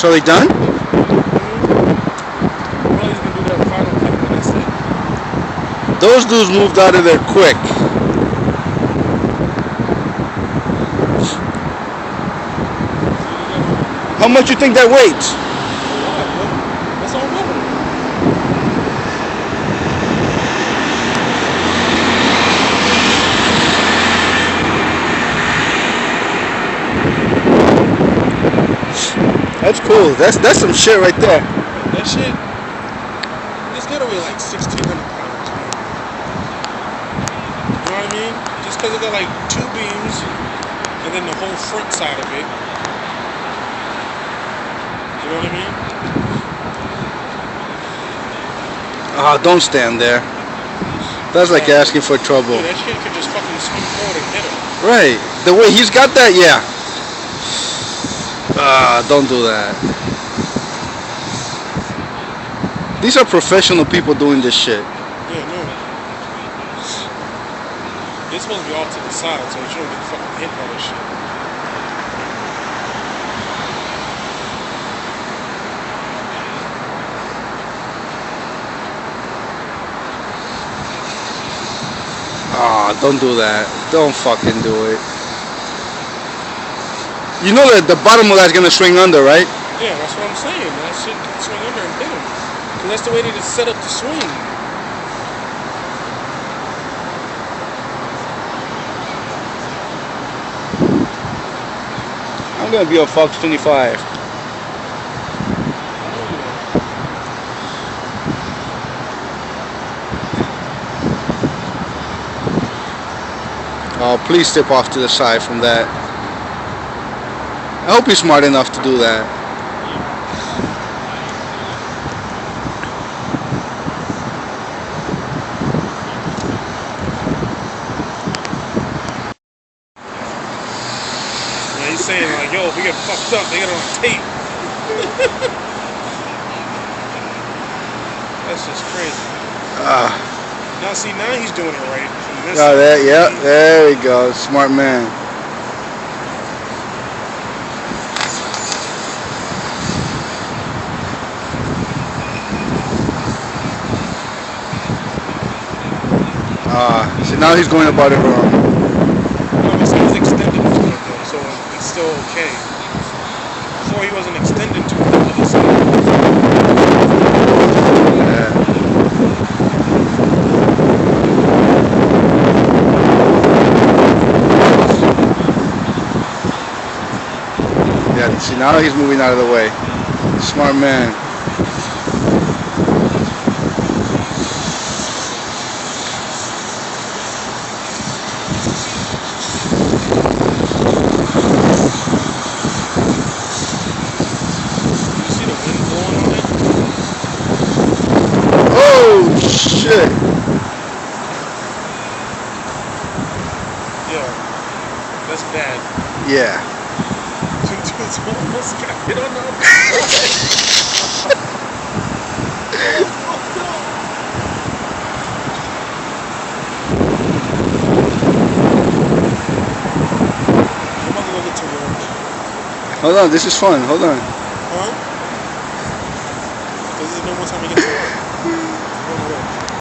So they done? Well, he's gonna do that final kick, but that's it. Those dudes moved out of there quick. See, you gotta How much you think that weighs? a lot, but that's all good. That's cool. That's some shit right there. That shit, it's gotta weigh like 1,600 pounds, man. You know what I mean? Just because it got like two beams and then the whole front side of it. You know what I mean? Ah, don't stand there. That's like asking for trouble. Dude, that shit could just fucking swing forward and hit him. Right. The way he's got that, yeah. Ah, don't do that. These are professional people doing this shit. Yeah, no. They're supposed to be off to the side so you don't get fucking hit by this shit. Ah, don't do that. Don't fucking do it. You know that the bottom of that's gonna swing under, right? Yeah, that's what I'm saying. That shit can swing under and hit him. Because that's the way they just set up the swing. I'm gonna be on Fox 25. Oh, please step off to the side from that. I hope he's smart enough to do that. Yeah, he's saying like, yo, if we get fucked up, they got it on tape. That's just crazy. Now see, now he's doing it right. From this Got side. that? Yeah, there we go. Smart man. So now he's going about it wrong. No, but he's extended to it though, so it's still okay. Before he wasn't extending to it, he just Yeah, see now he's moving out of the way. Smart man. you see the wind blowing on it? Oh shit! Yeah, that's bad. Yeah. Two dudes almost got hit on the other side. I'm about to go get to work. Hold on, this is fun. Hold on. Huh? This is no more time to get to work.